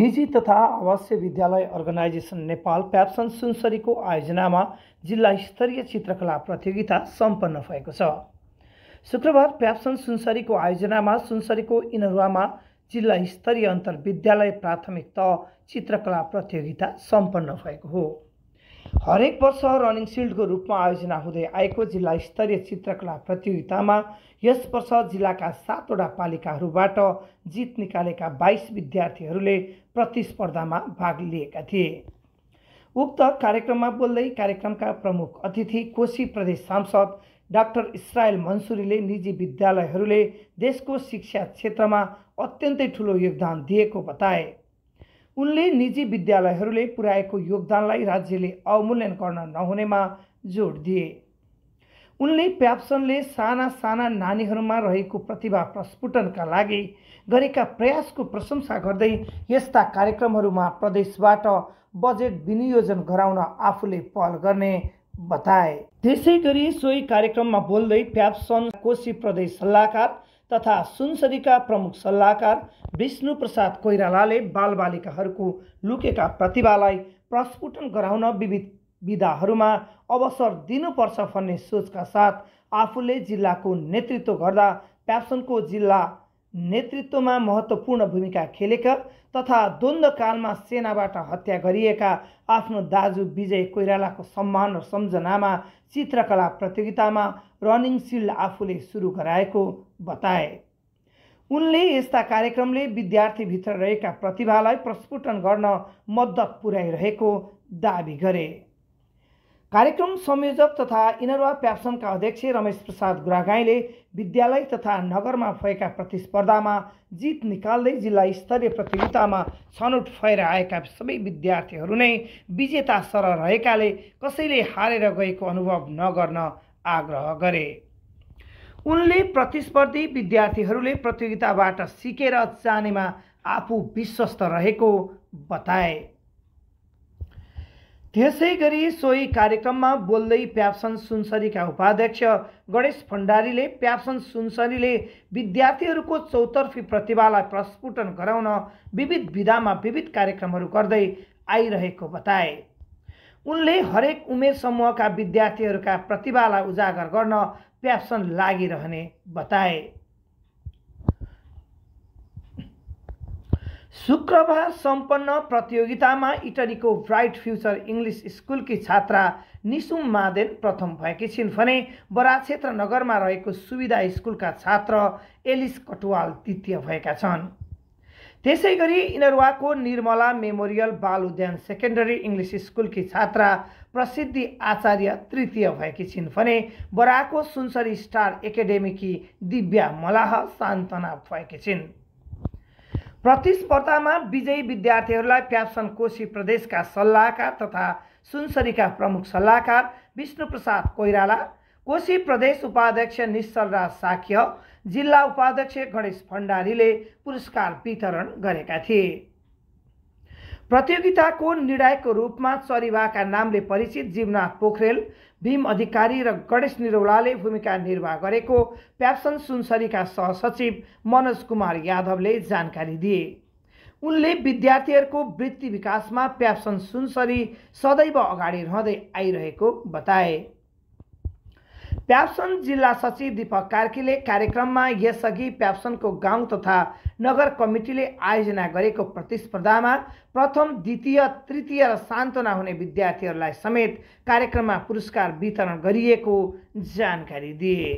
निजी तथा आवासीय विद्यालय अर्गनाइजेसन नेपाल प्याप्सन सुनसरीको आयोजनामा जिल्ला स्तरीय चित्रकला प्रतियोगिता सम्पन्न भएको छ। शुक्रबार प्याप्सन सुनसरीको आयोजनामा सुनसरीको इनरुवामा जिल्ला स्तरीय अन्तर्विद्यालय प्राथमिक तह चित्रकला प्रतियोगिता सम्पन्न भएको हो। हरेक वर्ष रनिङ सिल्डको रूपमा आयोजना हुँदै आएको जिल्ला स्तरीय चित्रकला प्रतियोगितामा यस वर्ष जिल्लाका 7वटा पालिकाहरूबाट जित निकालेका 22 विद्यार्थीहरूले प्रतिस्पर्धामा भाग लिएका थिए। उक्त कार्यक्रममा बोल्दै कार्यक्रमका प्रमुख अतिथि कोशी प्रदेश सांसद डाक्टर इस्रायल मन्सुरीले निजी विद्यालयहरूले देशको शिक्षा क्षेत्रमा अत्यन्तै ठुलो योगदान दिएको बताए। उनले निजी विद्यालयहरूले पुर्याएको योगदानलाई राज्यले अवमूल्यन गर्न नहुनेमा जोड दिए। उनले प्याप्सनले साना साना नानीहरूमा रहेको प्रतिभा प्रस्फुटनका लागि गरेका प्रयासको प्रशंसा गर्दै यस्ता कार्यक्रमहरूमा प्रदेशबाट बजेट विनियोजन गराउन आफूले पहल गर्ने बताए। त्यसैगरी सोही कार्यक्रममा बोल्दै प्याप्सन कोशी प्रदेश सल्लाहकार तथा सुनसरीका प्रमुख सल्लाहकार विष्णु प्रसाद कोइरालाले बालबालिकाहरूको लुकेका प्रतिभालाई प्रस्फुटन गराउन विविध विधाहरूमा अवसर दिनुपर्छ भन्ने सोचका साथ आफूले जिल्लाको नेतृत्व गर्दा प्याप्सनको जिल्ला नेतृत्वमा महत्त्वपूर्ण भूमिका खेलेका तथा द्वन्द्वकालमा सेनाबाट हत्या गरिएका आफ्नो दाजु विजय कोइरालाको सम्मान र सम्झनामा चित्रकला प्रतियोगितामा रनिङ सिल्ड आफूले सुरु गराएको बताए। उनले यस्ता कार्यक्रमले विद्यार्थीभित्र रहेका प्रतिभालाई प्रस्फुटन गर्न मद्दत पुर्याइरहेको दाबी गरे। कार्यक्रम संयोजक तथा इनरुवा प्याप्सनका अध्यक्ष रमेश प्रसाद गुरागाईले विद्यालय तथा नगरमा भएका प्रतिस्पर्धामा जित निकाल्दै जिल्ला स्तरीय प्रतियोगितामा छनौट भएर आएका सबै विद्यार्थीहरू नै विजेता सरह रहेकाले कसैले हारेर गएको अनुभव नगर्न आग्रह गरे। उनले प्रतिस्पर्धी विद्यार्थीहरूले प्रतियोगिताबाट सिकेर जानेमा आफू विश्वस्त रहेको बताए। त्यसैगरी सोही कार्यक्रममा बोल्दै प्याप्सन सुनसरीका उपाध्यक्ष गणेश भण्डारीले प्याप्सन सुनसरीले विद्यार्थीहरूको चौतर्फी प्रतिभालाई प्रस्फुटन गराउन विविध विधामा विविध कार्यक्रमहरू गर्दै आइरहेको बताए। उनले हरेक उमेर समूहका विद्यार्थीहरूका प्रतिभालाई उजागर गर्न प्याप्सन लागिरहने बताए। शुक्रबार सम्पन्न प्रतियोगितामा इटलीको ब्राइट फ्युचर इङ्ग्लिस स्कुलकी छात्रा निसुम मादेन प्रथम भएकी छिन् भने बराक क्षेत्र नगरमा रहेको सुविधा स्कुलका छात्र एलिस कटुवाल द्वितीय भएका छन्। त्यसैगरी इनरुवाको निर्मला मेमोरियल बाल उद्यान सेकेन्डरी इङ्ग्लिस स्कुलकी छात्रा प्रसिद्धि आचार्य तृतीय भएकी छिन् भने बराकको सुनसरी स्टार एकाडेमीकी दिव्या मलाह सान्तना भएकी छिन्। प्रतिस्पर्धामा विजयी विद्यार्थीहरूलाई प्याप्सन कोशी प्रदेशका सल्लाहकार तथा सुनसरीका प्रमुख सल्लाहकार विष्णु प्रसाद कोइराला, कोशी प्रदेश उपाध्यक्ष निश्चल राज साक्य, जिल्ला उपाध्यक्ष गणेश भण्डारीले पुरस्कार वितरण गरेका थिए। प्रतियोगिताको निर्णायकको रूपमा चरिवाका नामले परिचित जीवनाथ पोखरेल, भीम अधिकारी र गणेश निरौलाले भूमिका निर्वाह गरेको प्याप्सन सुनसरीका सहसचिव मनोज कुमार यादवले जानकारी दिए। उनले विद्यार्थीहरूको वृत्ति विकासमा प्याप्सन सुनसरी सदैव अगाडि रहँदै आइरहेको बताए। प्याप्सन जिल्ला सचिव दीपक कार्कीले कार्यक्रममा यसअघि प्याप्सनको गाउँ तथा नगर कमिटीले आयोजना गरेको प्रतिस्पर्धामा प्रथम, द्वितीय, तृतीय र सान्त्वना हुने विद्यार्थीहरूलाई समेत कार्यक्रममा पुरस्कार वितरण गरिएको जानकारी दिए।